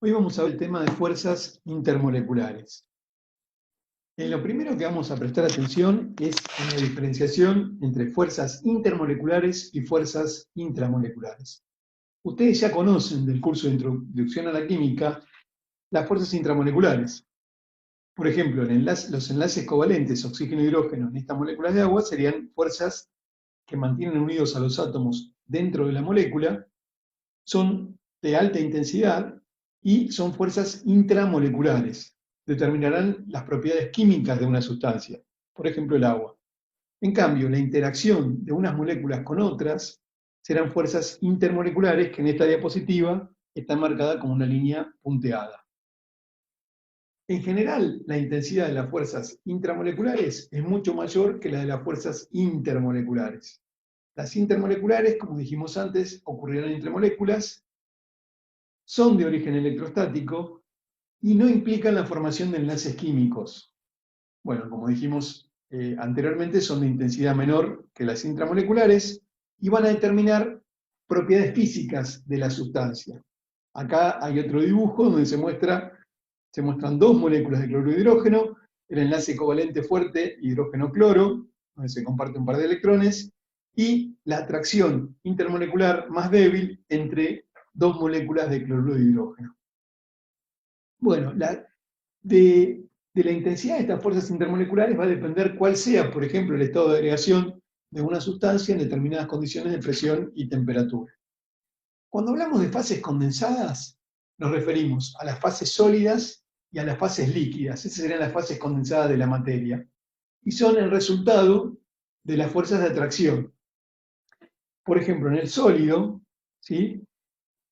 Hoy vamos a ver el tema de fuerzas intermoleculares. Lo primero que vamos a prestar atención es en la diferenciación entre fuerzas intermoleculares y fuerzas intramoleculares. Ustedes ya conocen del curso de Introducción a la Química las fuerzas intramoleculares. Por ejemplo, los enlaces covalentes oxígeno-hidrógeno en estas moléculas de agua serían fuerzas que mantienen unidos a los átomos dentro de la molécula, son de alta intensidad y son fuerzas intramoleculares. Determinarán las propiedades químicas de una sustancia, por ejemplo el agua. En cambio, la interacción de unas moléculas con otras serán fuerzas intermoleculares que en esta diapositiva está marcada como una línea punteada. En general, la intensidad de las fuerzas intramoleculares es mucho mayor que la de las fuerzas intermoleculares. Las intermoleculares, como dijimos antes, ocurrirán entre moléculas, son de origen electrostático y no implican la formación de enlaces químicos. Bueno, como dijimos anteriormente, son de intensidad menor que las intramoleculares y van a determinar propiedades físicas de la sustancia. Acá hay otro dibujo donde se muestran dos moléculas de cloruro de hidrógeno, el enlace covalente fuerte hidrógeno-cloro, donde se comparte un par de electrones, y la atracción intermolecular más débil entre dos moléculas de cloruro de hidrógeno. Bueno, de la intensidad de estas fuerzas intermoleculares va a depender cuál sea, por ejemplo, el estado de agregación de una sustancia en determinadas condiciones de presión y temperatura. Cuando hablamos de fases condensadas, nos referimos a las fases sólidas y a las fases líquidas. Esas serían las fases condensadas de la materia. Y son el resultado de las fuerzas de atracción. Por ejemplo, en el sólido, ¿sí?,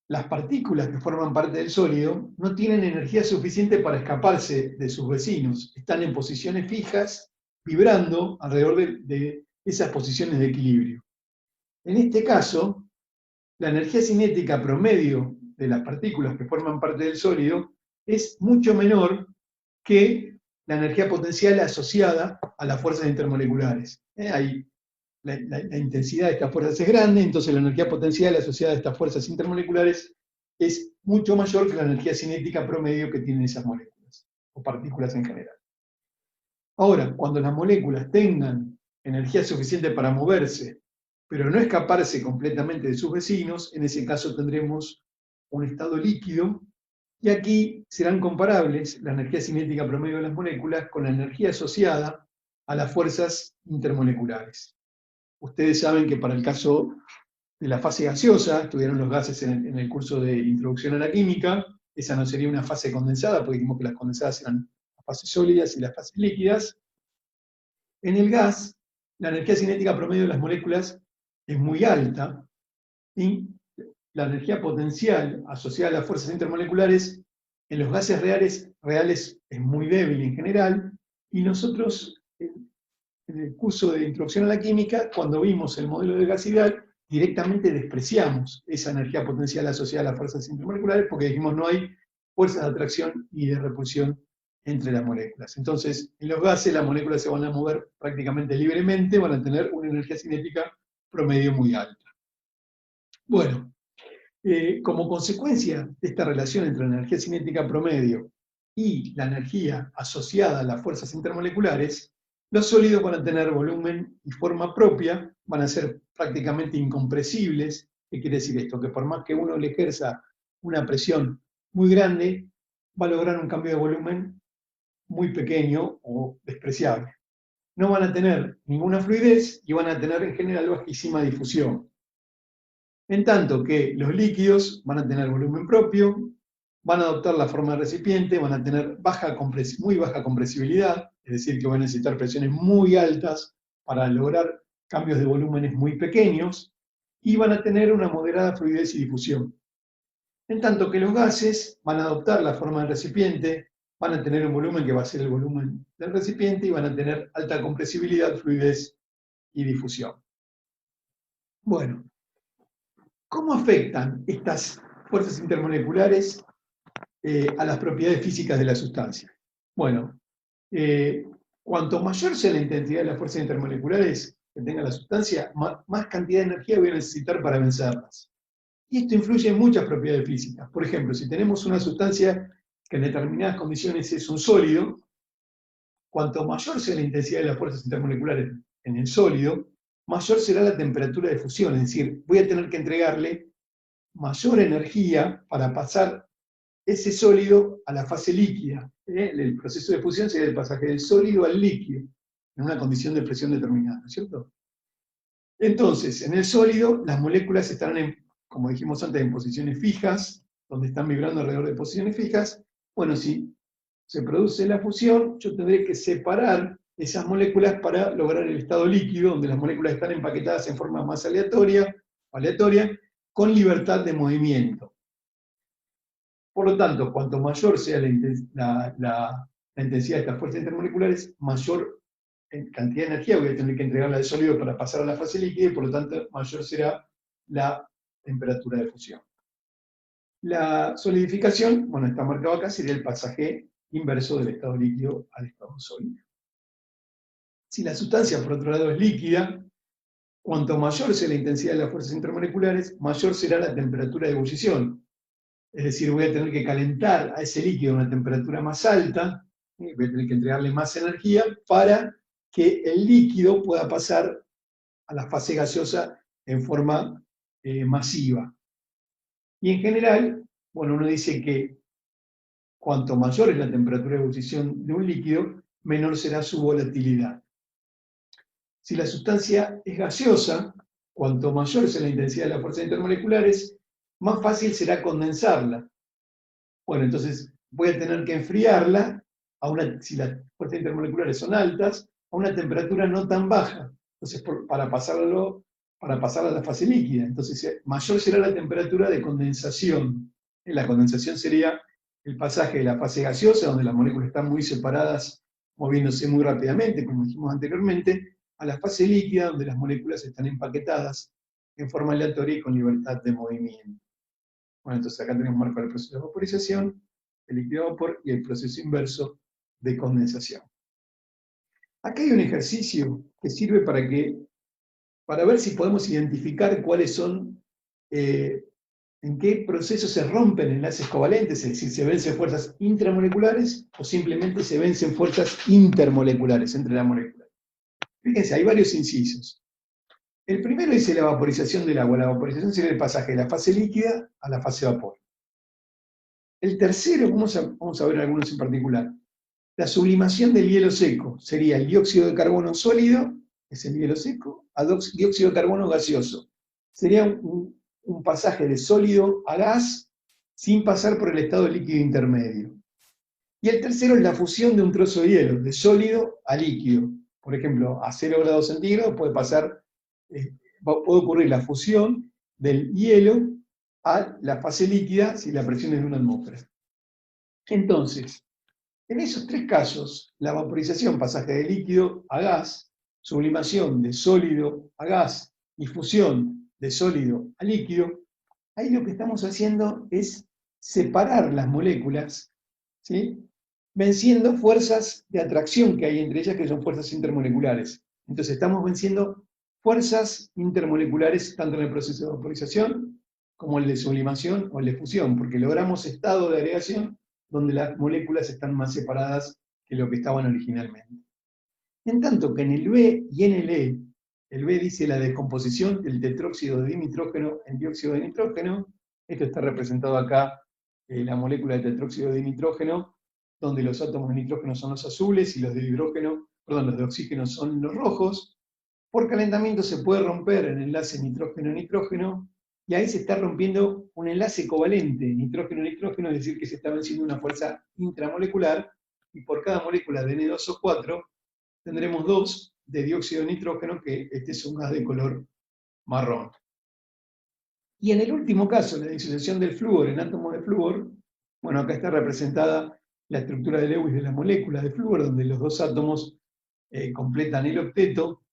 las partículas que forman parte del sólido no tienen energía suficiente para escaparse de sus vecinos. Están en posiciones fijas, vibrando alrededor de esas posiciones de equilibrio. En este caso, la energía cinética promedio de las partículas que forman parte del sólido es mucho menor que la energía potencial asociada a las fuerzas intermoleculares. Ahí la intensidad de estas fuerzas es grande, entonces la energía potencial asociada a estas fuerzas intermoleculares es mucho mayor que la energía cinética promedio que tienen esas moléculas, o partículas en general. Ahora, cuando las moléculas tengan energía suficiente para moverse, pero no escaparse completamente de sus vecinos, en ese caso tendremos un estado líquido, y aquí serán comparables la energía cinética promedio de las moléculas con la energía asociada a las fuerzas intermoleculares. Ustedes saben que para el caso de la fase gaseosa, estudiaron los gases en el curso de Introducción a la Química, esa no sería una fase condensada, porque dijimos que las condensadas eran las fases sólidas y las fases líquidas. En el gas, la energía cinética promedio de las moléculas es muy alta, y la energía potencial asociada a las fuerzas intermoleculares en los gases reales es muy débil en general, y nosotros en el curso de Introducción a la Química, cuando vimos el modelo de gas ideal, directamente despreciamos esa energía potencial asociada a las fuerzas intermoleculares porque dijimos no hay fuerzas de atracción y de repulsión entre las moléculas. Entonces, en los gases las moléculas se van a mover prácticamente libremente, van a tener una energía cinética promedio muy alta. Bueno, como consecuencia de esta relación entre la energía cinética promedio y la energía asociada a las fuerzas intermoleculares, los sólidos van a tener volumen y forma propia, van a ser prácticamente incompresibles. ¿Qué quiere decir esto? Que por más que uno le ejerza una presión muy grande, va a lograr un cambio de volumen muy pequeño o despreciable. No van a tener ninguna fluidez y van a tener en general bajísima difusión. En tanto que los líquidos van a tener volumen propio, van a adoptar la forma de recipiente, van a tener muy baja compresibilidad, es decir, que van a necesitar presiones muy altas para lograr cambios de volúmenes muy pequeños, y van a tener una moderada fluidez y difusión. En tanto que los gases van a adoptar la forma del recipiente, van a tener un volumen que va a ser el volumen del recipiente y van a tener alta compresibilidad, fluidez y difusión. Bueno, ¿cómo afectan estas fuerzas intermoleculares a las propiedades físicas de la sustancia? Bueno, cuanto mayor sea la intensidad de las fuerzas intermoleculares que tenga la sustancia, más cantidad de energía voy a necesitar para vencerlas. Y esto influye en muchas propiedades físicas. Por ejemplo, si tenemos una sustancia que en determinadas condiciones es un sólido, cuanto mayor sea la intensidad de las fuerzas intermoleculares en el sólido, mayor será la temperatura de fusión. Es decir, voy a tener que entregarle mayor energía para pasar ese sólido a la fase líquida. El proceso de fusión sería el pasaje del sólido al líquido, en una condición de presión determinada, ¿no es cierto? Entonces, en el sólido, las moléculas estarán, como dijimos antes, en posiciones fijas, donde están vibrando alrededor de posiciones fijas. Bueno, si se produce la fusión, yo tendré que separar esas moléculas para lograr el estado líquido, donde las moléculas están empaquetadas en forma más aleatoria, con libertad de movimiento. Por lo tanto, cuanto mayor sea la intensidad de estas fuerzas intermoleculares, mayor cantidad de energía voy a tener que entregarla de sólido para pasar a la fase líquida y por lo tanto mayor será la temperatura de fusión. La solidificación, bueno, está marcado acá, sería el pasaje inverso del estado líquido al estado sólido. Si la sustancia, por otro lado, es líquida, cuanto mayor sea la intensidad de las fuerzas intermoleculares, mayor será la temperatura de ebullición. Es decir, voy a tener que calentar a ese líquido a una temperatura más alta, voy a tener que entregarle más energía para que el líquido pueda pasar a la fase gaseosa en forma masiva. Y en general, bueno, uno dice que cuanto mayor es la temperatura de ebullición de un líquido, menor será su volatilidad. Si la sustancia es gaseosa, cuanto mayor sea la intensidad de las fuerzas intermoleculares, más fácil será condensarla. Bueno, entonces voy a tener que enfriarla, si las fuerzas intermoleculares son altas, a una temperatura no tan baja. Entonces, para pasarla a la fase líquida. Entonces, mayor será la temperatura de condensación. La condensación sería el pasaje de la fase gaseosa, donde las moléculas están muy separadas, moviéndose muy rápidamente, como dijimos anteriormente, a la fase líquida, donde las moléculas están empaquetadas en forma aleatoria y con libertad de movimiento. Bueno, entonces acá tenemos marcado el proceso de vaporización, el líquido a vapor y el proceso inverso de condensación. Acá hay un ejercicio que sirve para ver si podemos identificar cuáles son, en qué procesos se rompen enlaces covalentes, es decir, se vencen fuerzas intramoleculares o simplemente se vencen fuerzas intermoleculares entre las moléculas. Fíjense, hay varios incisos. El primero dice la vaporización del agua. La vaporización sería el pasaje de la fase líquida a la fase vapor. El tercero, vamos a ver algunos en particular. La sublimación del hielo seco sería el dióxido de carbono sólido, es el hielo seco, a dióxido de carbono gaseoso. Sería un pasaje de sólido a gas sin pasar por el estado líquido intermedio. Y el tercero es la fusión de un trozo de hielo, de sólido a líquido. Por ejemplo, a 0 grados centígrados puede ocurrir la fusión del hielo a la fase líquida si la presión es de 1 atmósfera. Entonces, en esos tres casos, la vaporización, pasaje de líquido a gas, sublimación de sólido a gas y fusión de sólido a líquido, ahí lo que estamos haciendo es separar las moléculas, ¿sí?, venciendo fuerzas de atracción que hay entre ellas, que son fuerzas intermoleculares. Entonces estamos venciendo fuerzas intermoleculares tanto en el proceso de vaporización como el de sublimación o el de fusión, porque logramos estado de agregación donde las moléculas están más separadas que lo que estaban originalmente. En tanto que en el B y en el E, el B dice la descomposición del tetróxido de dinitrógeno en dióxido de nitrógeno. Esto está representado acá, la molécula de tetróxido de dinitrógeno, donde los átomos de nitrógeno son los azules y los de oxígeno son los rojos. Por calentamiento se puede romper el enlace nitrógeno-nitrógeno, y ahí se está rompiendo un enlace covalente, nitrógeno-nitrógeno, es decir, que se está venciendo una fuerza intramolecular, y por cada molécula de N2O4 tendremos 2 de dióxido de nitrógeno, que este es un gas de color marrón. Y en el último caso, la disociación del flúor en átomos de flúor, bueno, acá está representada la estructura de Lewis de la molécula de flúor, donde los dos átomos completan el octeto.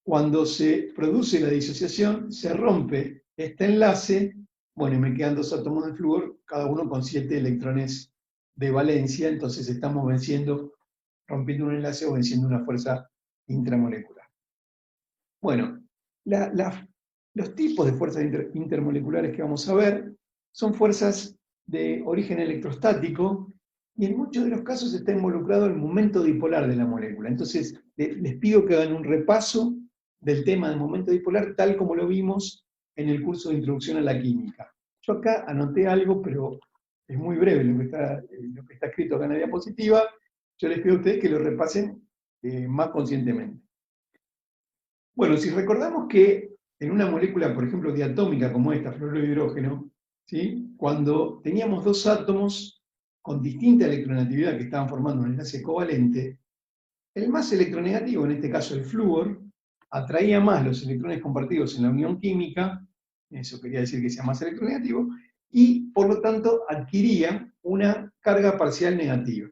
Cuando se produce la disociación, se rompe este enlace, bueno, y me quedan dos átomos de flúor, cada uno con 7 electrones de valencia, entonces estamos rompiendo un enlace o venciendo una fuerza intramolecular. Bueno, Los tipos de fuerzas intermoleculares que vamos a ver son fuerzas de origen electrostático y en muchos de los casos está involucrado el momento dipolar de la molécula. Entonces, les pido que hagan un repaso del tema del momento dipolar tal como lo vimos en el curso de Introducción a la Química. Yo acá anoté algo, pero es muy breve lo que está escrito acá en la diapositiva. Yo les pido a ustedes que lo repasen más conscientemente. Bueno, si recordamos que en una molécula, por ejemplo, diatómica como esta, fluoruro de hidrógeno, ¿sí? Cuando teníamos dos átomos con distinta electronegatividad que estaban formando un enlace covalente, el más electronegativo, en este caso el flúor, atraía más los electrones compartidos en la unión química, eso quería decir que sea más electronegativo, y por lo tanto adquiría una carga parcial negativa.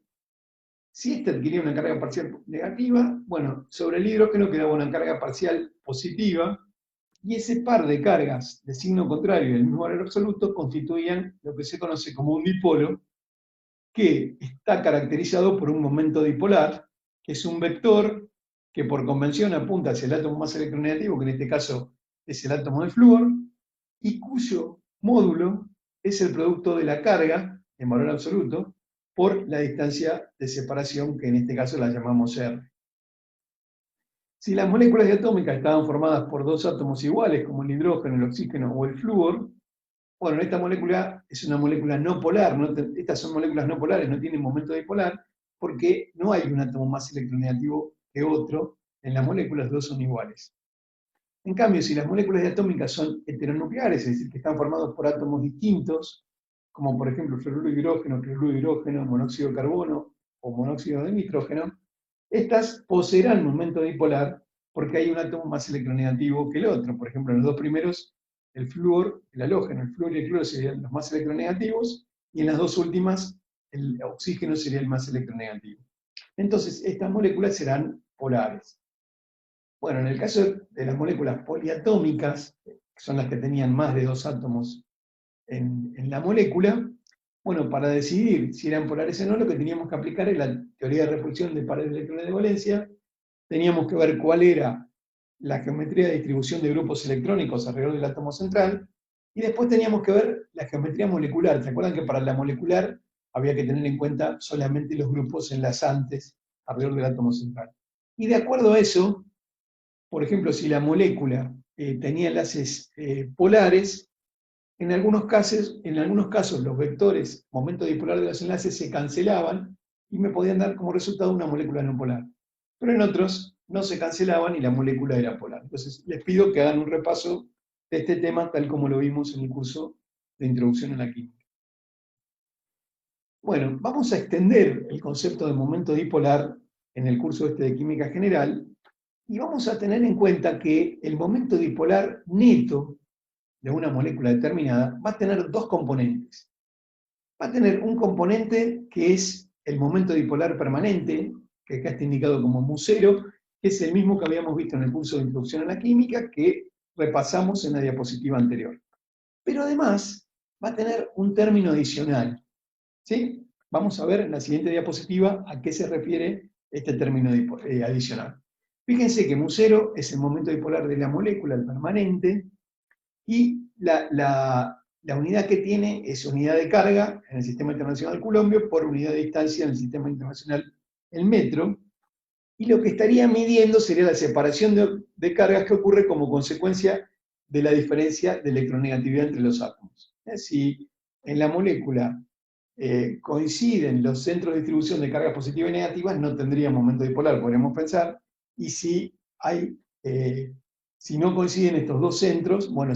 Si este adquiría una carga parcial negativa, bueno, sobre el hidrógeno quedaba una carga parcial positiva, y ese par de cargas de signo contrario y del mismo valor absoluto constituían lo que se conoce como un dipolo, que está caracterizado por un momento dipolar, que es un vector que por convención apunta hacia el átomo más electronegativo, que en este caso es el átomo de flúor, y cuyo módulo es el producto de la carga, en valor absoluto, por la distancia de separación, que en este caso la llamamos R. Si las moléculas diatómicas estaban formadas por dos átomos iguales, como el hidrógeno, el oxígeno o el flúor, bueno, esta molécula es una molécula no polar, estas son moléculas no polares, no tienen momento dipolar, porque no hay un átomo más electronegativo que otro en las moléculas, los dos son iguales. En cambio, si las moléculas diatómicas son heteronucleares, es decir, que están formados por átomos distintos, como por ejemplo fluoruro de hidrógeno, cloruro de hidrógeno, monóxido de carbono o monóxido de nitrógeno, estas poseerán momento dipolar porque hay un átomo más electronegativo que el otro. Por ejemplo, en los dos primeros, el flúor, el halógeno, el flúor y el cloro serían los más electronegativos, y en las dos últimas, el oxígeno sería el más electronegativo. Entonces, estas moléculas serán polares. Bueno, en el caso de las moléculas poliatómicas, que son las que tenían más de dos átomos en la molécula, bueno, para decidir si eran polares o no, lo que teníamos que aplicar es la teoría de repulsión de pares de electrones de valencia. Teníamos que ver cuál era la geometría de distribución de grupos electrónicos alrededor del átomo central, y después teníamos que ver la geometría molecular. ¿Se acuerdan que para la molecular había que tener en cuenta solamente los grupos enlazantes alrededor del átomo central? Y de acuerdo a eso, por ejemplo, si la molécula tenía enlaces polares, en algunos casos los vectores momento dipolar de los enlaces se cancelaban y me podían dar como resultado una molécula no polar. Pero en otros no se cancelaban y la molécula era polar. Entonces les pido que hagan un repaso de este tema tal como lo vimos en el curso de Introducción a la Química. Bueno, vamos a extender el concepto de momento dipolar en el curso de Química General y vamos a tener en cuenta que el momento dipolar neto de una molécula determinada va a tener dos componentes. Va a tener un componente que es el momento dipolar permanente, que acá está indicado como mu0, que es el mismo que habíamos visto en el curso de Introducción a la Química, que repasamos en la diapositiva anterior. Pero además va a tener un término adicional, ¿sí? Vamos a ver en la siguiente diapositiva a qué se refiere este término adicional. Fíjense que mu0 es el momento dipolar de la molécula, el permanente, y la unidad que tiene es unidad de carga en el Sistema Internacional Coulombio por unidad de distancia en el Sistema Internacional el metro, y lo que estaría midiendo sería la separación de cargas que ocurre como consecuencia de la diferencia de electronegatividad entre los átomos. Si en la molécula coinciden los centros de distribución de cargas positivas y negativas, no tendría momento dipolar, podríamos pensar, y si no coinciden estos dos centros, bueno,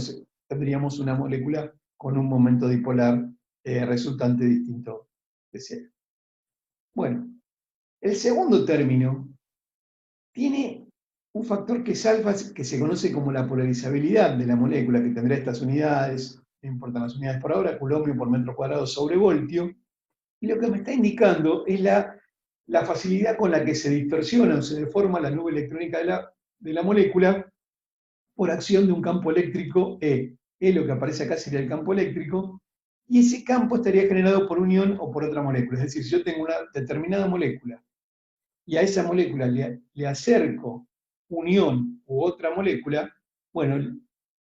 tendríamos una molécula con un momento dipolar resultante distinto de cero. Bueno, el segundo término tiene un factor que es alfa, que se conoce como la polarizabilidad de la molécula, que tendrá estas unidades, no importan las unidades por ahora, coulombio por metro cuadrado sobre voltio, y lo que me está indicando es la facilidad con la que se distorsiona o se deforma la nube electrónica de la molécula por acción de un campo eléctrico E. E lo que aparece acá sería el campo eléctrico, y ese campo estaría generado por unión o por otra molécula. Es decir, si yo tengo una determinada molécula y a esa molécula le acerco unión u otra molécula, bueno,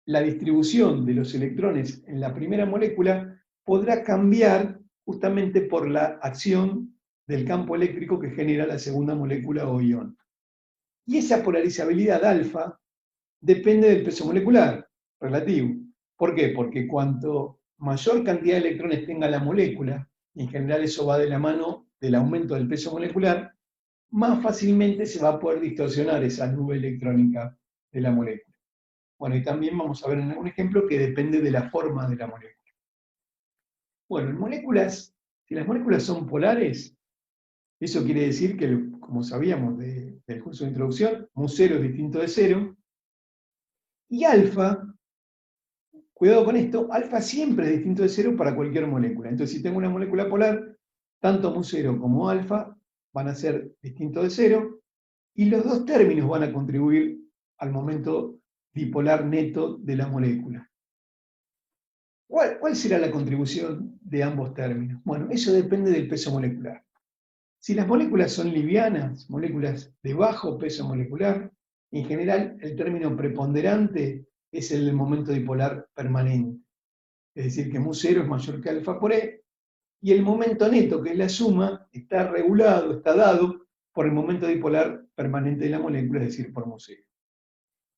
la distribución de los electrones en la primera molécula podrá cambiar justamente por la acción del campo eléctrico que genera la segunda molécula o ion. Y esa polarizabilidad alfa depende del peso molecular relativo. ¿Por qué? Porque cuanto mayor cantidad de electrones tenga la molécula, y en general eso va de la mano del aumento del peso molecular, más fácilmente se va a poder distorsionar esa nube electrónica de la molécula. Bueno, y también vamos a ver en algún ejemplo que depende de la forma de la molécula. Bueno, en moléculas, si las moléculas son polares, eso quiere decir que, como sabíamos del curso de introducción, mu0 es distinto de 0, y alfa, cuidado con esto, alfa siempre es distinto de 0 para cualquier molécula. Entonces, si tengo una molécula polar, tanto mu0 como alfa van a ser distintos de 0, y los dos términos van a contribuir al momento dipolar neto de la molécula. ¿Cuál será la contribución de ambos términos? Bueno, eso depende del peso molecular. Si las moléculas son livianas, moléculas de bajo peso molecular, en general el término preponderante es el del momento dipolar permanente. Es decir, que mu0 es mayor que alfa por E, y el momento neto, que es la suma, está regulado, está dado por el momento dipolar permanente de la molécula, es decir, por mu0.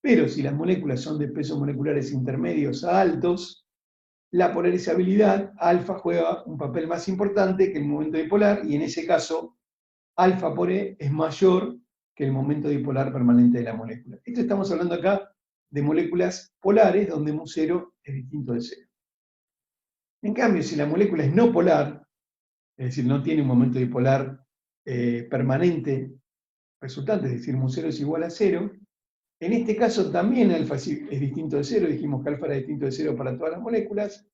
Pero si las moléculas son de pesos moleculares intermedios a altos, la polarizabilidad alfa juega un papel más importante que el momento dipolar, y en ese caso, alfa por E es mayor que el momento dipolar permanente de la molécula. Esto estamos hablando acá de moléculas polares, donde mu0 es distinto de 0. En cambio, si la molécula es no polar, es decir, no tiene un momento dipolar permanente resultante, es decir, mu0 es igual a 0, en este caso también alfa es distinto de 0, dijimos que alfa era distinto de 0 para todas las moléculas,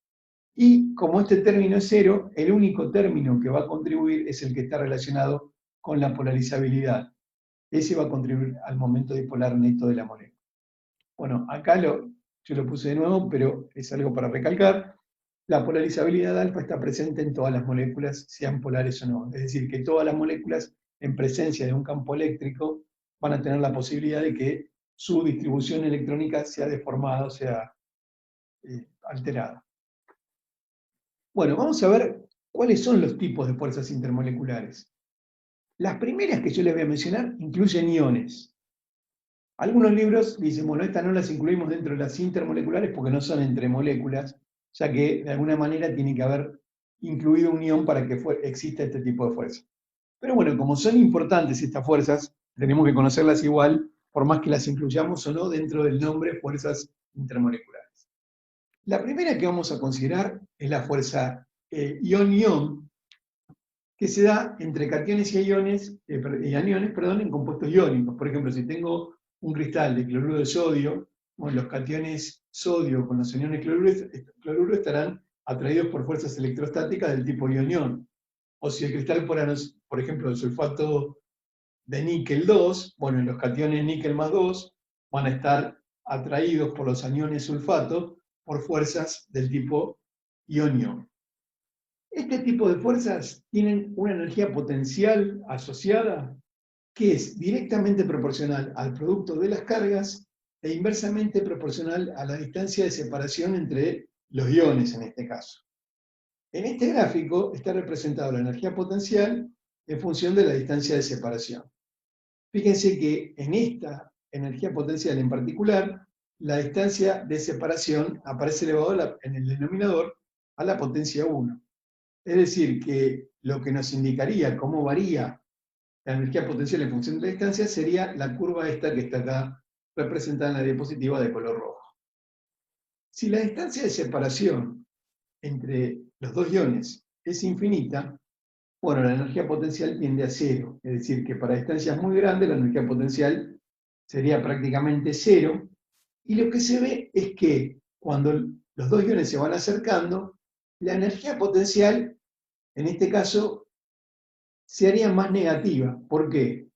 y como este término es 0, el único término que va a contribuir es el que está relacionado con la polarizabilidad. Ese va a contribuir al momento dipolar neto de la molécula. Bueno, acá yo lo puse de nuevo, pero es algo para recalcar. La polarizabilidad alfa está presente en todas las moléculas, sean polares o no. Es decir, que todas las moléculas en presencia de un campo eléctrico van a tener la posibilidad de que su distribución electrónica sea deformada, o sea, alterada. Bueno, vamos a ver cuáles son los tipos de fuerzas intermoleculares. Las primeras que yo les voy a mencionar incluyen iones. Algunos libros dicen, bueno, estas no las incluimos dentro de las intermoleculares porque no son entre moléculas, ya que de alguna manera tiene que haber incluido un ion para que exista este tipo de fuerza. Pero bueno, como son importantes estas fuerzas, tenemos que conocerlas igual, por más que las incluyamos o no dentro del nombre fuerzas intermoleculares. La primera que vamos a considerar es la fuerza ion-ion, que se da entre cationes y aniones, en compuestos iónicos. Por ejemplo, si tengo un cristal de cloruro de sodio, bueno, los cationes sodio con los aniones cloruro estarán atraídos por fuerzas electrostáticas del tipo ion-ion. O si el cristal fuera, por ejemplo, el sulfato de níquel 2, bueno, los cationes níquel más 2 van a estar atraídos por los aniones sulfato por fuerzas del tipo ion-ion. Este tipo de fuerzas tienen una energía potencial asociada que es directamente proporcional al producto de las cargas e inversamente proporcional a la distancia de separación entre los iones en este caso. En este gráfico está representada la energía potencial en función de la distancia de separación. Fíjense que en esta energía potencial en particular, la distancia de separación aparece elevado en el denominador a la potencia 1. Es decir, que lo que nos indicaría cómo varía la energía potencial en función de la distancia sería la curva esta que está acá representada en la diapositiva de color rojo. Si la distancia de separación entre los dos iones es infinita, bueno, la energía potencial tiende a cero. Es decir, que para distancias muy grandes la energía potencial sería prácticamente cero. Y lo que se ve es que cuando los dos iones se van acercando, la energía potencial, en este caso, se haría más negativa. ¿Por qué?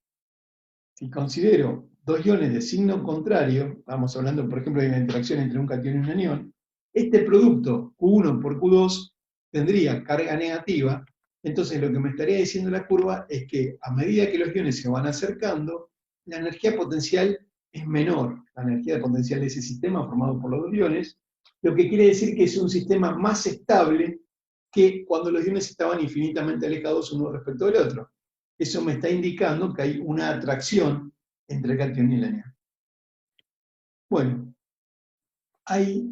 Si considero dos iones de signo contrario, estamos hablando, por ejemplo, de una interacción entre un catión y un anión, este producto, Q1 por Q2, tendría carga negativa. Entonces lo que me estaría diciendo la curva es que a medida que los iones se van acercando, la energía potencial es menor la energía potencial de ese sistema formado por los dos iones, lo que quiere decir que es un sistema más estable que cuando los iones estaban infinitamente alejados uno respecto del otro. Eso me está indicando que hay una atracción entre el catión y el anión. Bueno, hay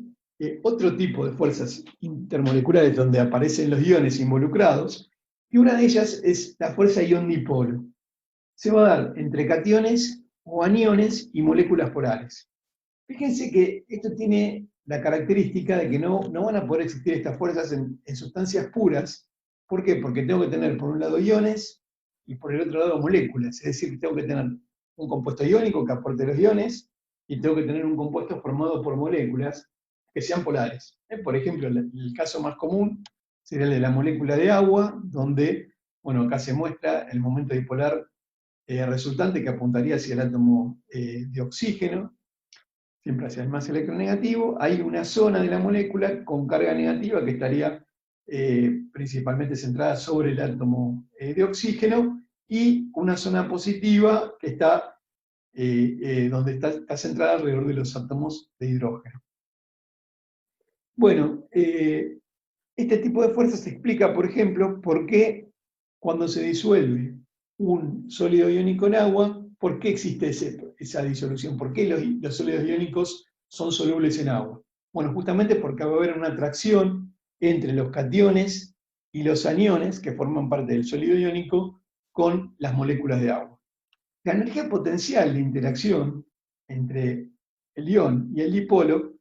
otro tipo de fuerzas intermoleculares donde aparecen los iones involucrados, y una de ellas es la fuerza ión-dipolo. Se va a dar entre cationes o aniones y moléculas polares. Fíjense que esto tiene la característica de que no van a poder existir estas fuerzas en sustancias puras. ¿Por qué? Porque tengo que tener por un lado iones y por el otro lado moléculas. Es decir, tengo que tener un compuesto iónico que aporte los iones y tengo que tener un compuesto formado por moléculas que sean polares. Por ejemplo, el caso más común sería el de la molécula de agua, donde, bueno, acá se muestra el momento dipolar resultante que apuntaría hacia el átomo de oxígeno, siempre hacia el más electronegativo. Hay una zona de la molécula con carga negativa que estaría principalmente centrada sobre el átomo de oxígeno, y una zona positiva que está donde está centrada alrededor de los átomos de hidrógeno. Bueno, este tipo de fuerza se explica, por ejemplo, por qué cuando se disuelve un sólido iónico en agua, ¿por qué existe esa disolución? ¿Por qué los sólidos iónicos son solubles en agua? Bueno, justamente porque va a haber una atracción entre los cationes y los aniones, que forman parte del sólido iónico, con las moléculas de agua. La energía potencial de interacción entre el ión y el dipolo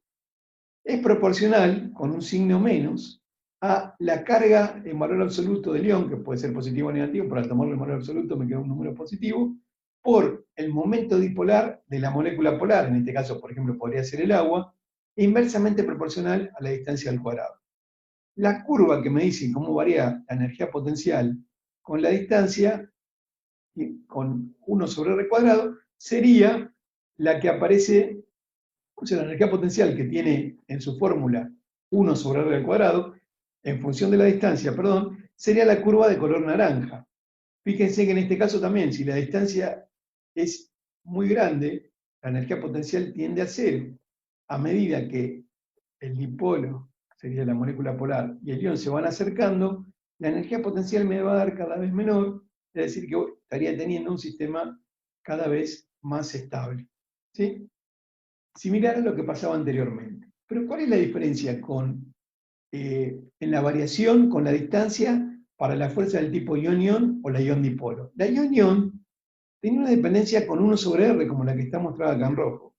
es proporcional, con un signo menos, a la carga en valor absoluto del ión, que puede ser positivo o negativo, pero al tomarlo en valor absoluto me queda un número positivo, por el momento dipolar de la molécula polar, en este caso, por ejemplo, podría ser el agua, e inversamente proporcional a la distancia al cuadrado. La curva que me dice cómo varía la energía potencial con la distancia, con 1 sobre r cuadrado, sería la que aparece. O sea, la energía potencial que tiene en su fórmula 1 sobre r al cuadrado, en función de la distancia, perdón, sería la curva de color naranja. Fíjense que en este caso también, si la distancia es muy grande, la energía potencial tiende a cero. A medida que el dipolo, sería la molécula polar, y el ion se van acercando, la energía potencial me va a dar cada vez menor, es decir, que estaría teniendo un sistema cada vez más estable. ¿Sí? Similar a lo que pasaba anteriormente. Pero ¿cuál es la diferencia en la variación con la distancia para la fuerza del tipo ion-ion o la ion-dipolo? La ion-ion tenía una dependencia con 1 sobre r, como la que está mostrada acá en rojo.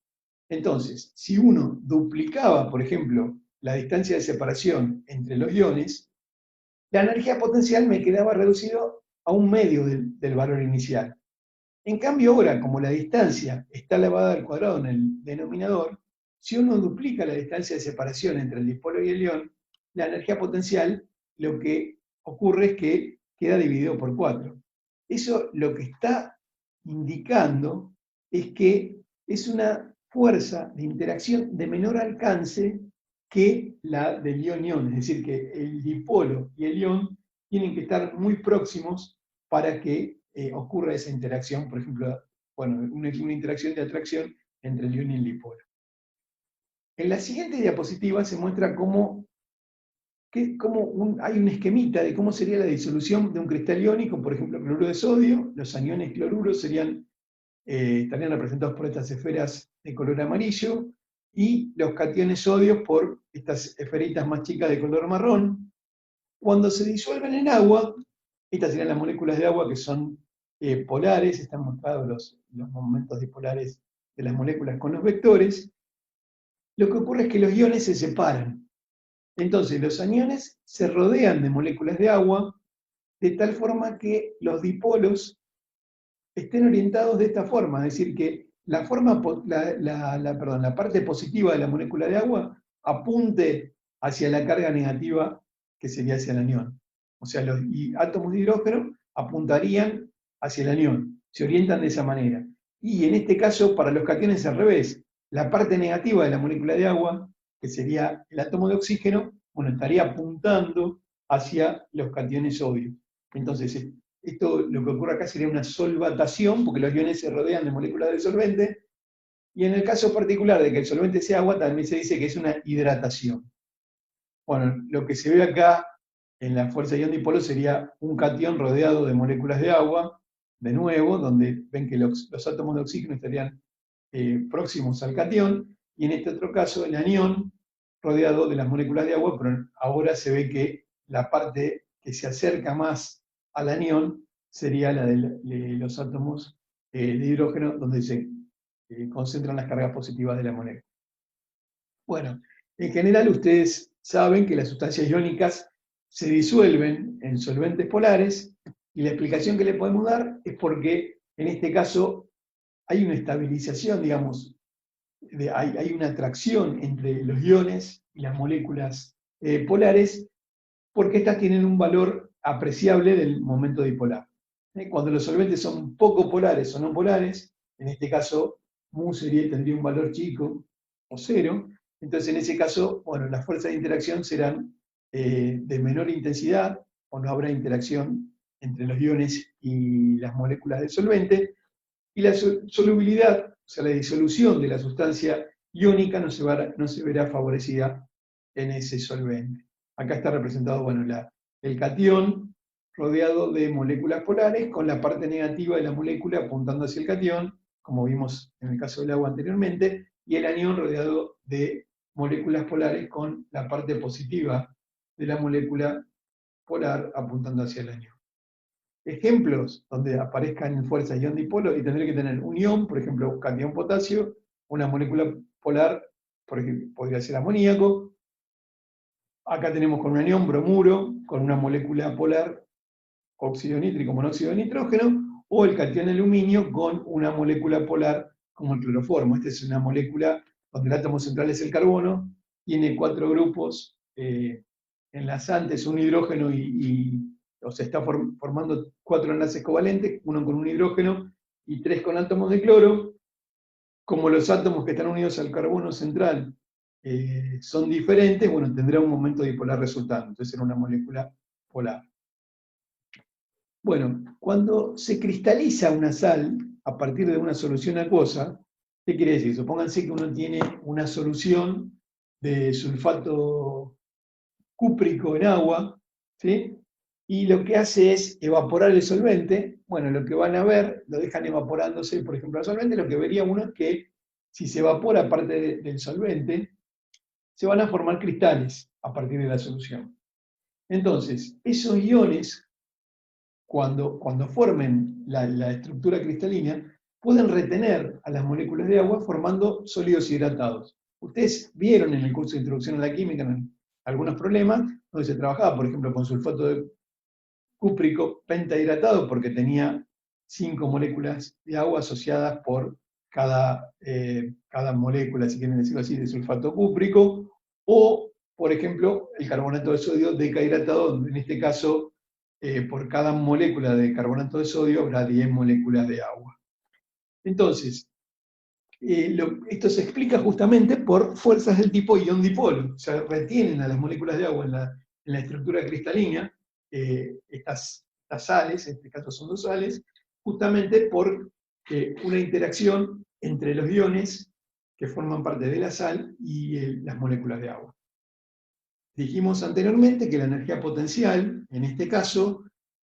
Entonces, si uno duplicaba, por ejemplo, la distancia de separación entre los iones, la energía potencial me quedaba reducido a un medio del valor inicial. En cambio ahora, como la distancia está elevada al cuadrado en el denominador, si uno duplica la distancia de separación entre el dipolo y el ion, la energía potencial, lo que ocurre es que queda dividido por 4. Eso lo que está indicando es que es una fuerza de interacción de menor alcance que la del ion-ion, es decir, que el dipolo y el ion tienen que estar muy próximos para que ocurra esa interacción, por ejemplo, bueno, una interacción de atracción entre el ion y el dipolo. En la siguiente diapositiva se muestra cómo hay un esquemita de cómo sería la disolución de un cristal iónico, por ejemplo, cloruro de sodio. Los aniones cloruros estarían representados por estas esferas de color amarillo, y los cationes sodio por estas esferitas más chicas de color marrón. Cuando se disuelven en agua, estas serían las moléculas de agua que son polares, están mostrados los momentos dipolares de las moléculas con los vectores. Lo que ocurre es que los iones se separan. Entonces los aniones se rodean de moléculas de agua de tal forma que los dipolos estén orientados de esta forma, es decir, que la parte positiva de la molécula de agua apunte hacia la carga negativa, que sería hacia el anión. O sea, los átomos de hidrógeno apuntarían hacia el anión, se orientan de esa manera. Y en este caso, para los cationes es al revés. La parte negativa de la molécula de agua, que sería el átomo de oxígeno, bueno, estaría apuntando hacia los cationes sodio. Entonces, esto, lo que ocurre acá sería una solvatación, porque los iones se rodean de moléculas de solvente, Y en el caso particular de que el solvente sea agua, también se dice que es una hidratación. Bueno, lo que se ve acá en la fuerza ion-dipolo sería un catión rodeado de moléculas de agua, de nuevo, donde ven que los átomos de oxígeno estarían próximos al catión, y en este otro caso el anión rodeado de las moléculas de agua, pero ahora se ve que la parte que se acerca más al anión sería la de los átomos de hidrógeno, donde se concentran las cargas positivas de la molécula. Bueno, en general ustedes saben que las sustancias iónicas se disuelven en solventes polares, y la explicación que le podemos dar es porque en este caso hay una estabilización, digamos, hay una atracción entre los iones y las moléculas polares, porque estas tienen un valor apreciable del momento dipolar. Cuando los solventes son poco polares o no polares, en este caso mu tendría un valor chico o cero, entonces en ese caso, bueno, las fuerzas de interacción serán de menor intensidad, o no habrá interacción entre los iones y las moléculas del solvente, y la solubilidad, o sea, la disolución de la sustancia iónica no se verá favorecida en ese solvente. Acá está representado, bueno, el catión rodeado de moléculas polares, con la parte negativa de la molécula apuntando hacia el catión, como vimos en el caso del agua anteriormente, y el anión rodeado de moléculas polares con la parte positiva de la molécula polar apuntando hacia el anión. Ejemplos donde aparezcan fuerzas ion-dipolo, y tendré que tener un ion, por ejemplo, catión potasio, una molécula polar, por ejemplo, podría ser amoníaco. Acá tenemos con un anión bromuro, con una molécula polar, óxido nítrico, monóxido de nitrógeno, o el catión aluminio con una molécula polar como el cloroformo. Esta es una molécula donde el átomo central es el carbono, tiene 4 grupos enlazantes, un hidrógeno o se está formando 4 enlaces covalentes, uno con un hidrógeno y 3 con átomos de cloro. Como los átomos que están unidos al carbono central son diferentes, bueno, tendrá un momento dipolar resultante, entonces será una molécula polar. Bueno, cuando se cristaliza una sal a partir de una solución acuosa, ¿qué quiere decir? Supónganse que uno tiene una solución de sulfato cúprico en agua, ¿sí? Y lo que hace es evaporar el solvente. Bueno, lo que van a ver, lo dejan evaporándose, por ejemplo, el solvente, lo que vería uno es que si se evapora parte del solvente, se van a formar cristales a partir de la solución. Entonces, esos iones, cuando formen la estructura cristalina, pueden retener a las moléculas de agua formando sólidos hidratados. Ustedes vieron en el curso de Introducción a la Química algunos problemas donde se trabajaba, por ejemplo, con sulfato de cúprico pentahidratado, porque tenía 5 moléculas de agua asociadas por cada molécula, si quieren decirlo así, de sulfato cúprico, o, por ejemplo, el carbonato de sodio decahidratado, donde en este caso, por cada molécula de carbonato de sodio habrá 10 moléculas de agua. Entonces, esto se explica justamente por fuerzas del tipo ion-dipolo, o sea, retienen a las moléculas de agua en la estructura cristalina, estas sales, en este caso son 2 sales, justamente por una interacción entre los iones que forman parte de la sal y las moléculas de agua. Dijimos anteriormente que la energía potencial, en este caso,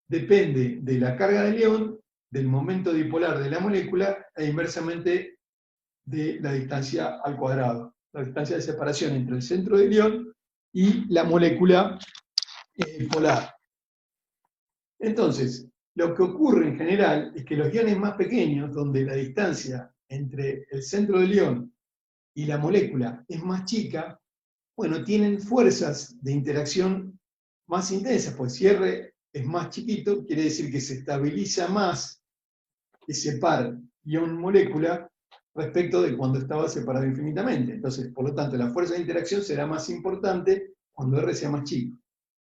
depende de la carga del ion, del momento dipolar de la molécula, e inversamente de la distancia al cuadrado, la distancia de separación entre el centro del ion y la molécula polar. Entonces, lo que ocurre en general es que los iones más pequeños, donde la distancia entre el centro del ion y la molécula es más chica, bueno, tienen fuerzas de interacción más intensas, pues si R es más chiquito, quiere decir que se estabiliza más ese par ion-molécula respecto de cuando estaba separado infinitamente. Entonces, por lo tanto, la fuerza de interacción será más importante cuando R sea más chico.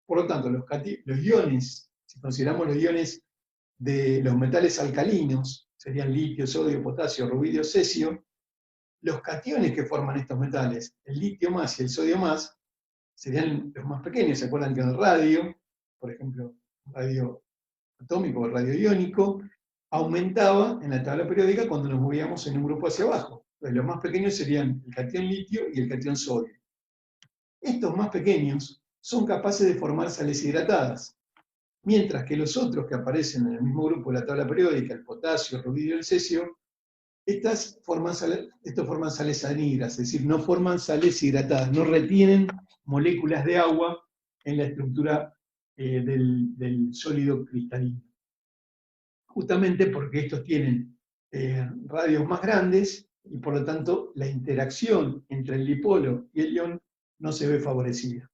Por lo tanto, los iones, si consideramos los iones de los metales alcalinos, serían litio, sodio, potasio, rubidio, cesio, los cationes que forman estos metales, el litio más y el sodio más, serían los más pequeños. ¿Se acuerdan que el radio, por ejemplo, radio atómico o radio iónico, aumentaba en la tabla periódica cuando nos movíamos en un grupo hacia abajo? los más pequeños serían el catión litio y el catión sodio. Estos más pequeños son capaces de formar sales hidratadas, mientras que los otros que aparecen en el mismo grupo de la tabla periódica, el potasio, el rubidio y el cesio, estos forman sales anhidras, es decir, no forman sales hidratadas, no retienen moléculas de agua en la estructura del sólido cristalino. Justamente porque estos tienen radios más grandes y por lo tanto la interacción entre el dipolo y el ion no se ve favorecida.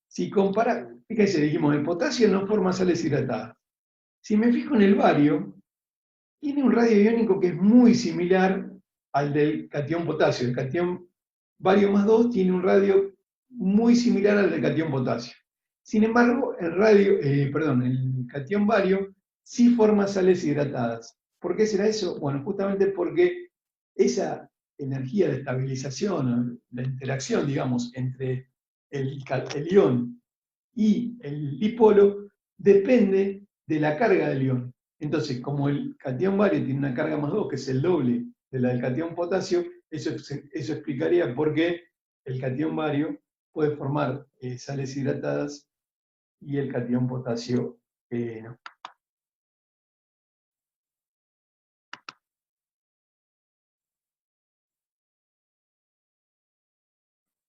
Si compara, fíjense, dijimos, el potasio no forma sales hidratadas. Si me fijo en el bario, tiene un radio iónico que es muy similar al del catión potasio. El catión bario más 2 tiene un radio muy similar al del catión potasio. Sin embargo, el catión bario sí forma sales hidratadas. ¿Por qué será eso? Bueno, justamente porque esa energía de estabilización, la interacción, digamos, entre el ion y el dipolo depende de la carga del ion. Entonces, como el catión bario tiene una carga más 2, que es el doble de la del catión potasio, eso explicaría por qué el catión bario puede formar sales hidratadas y el catión potasio no.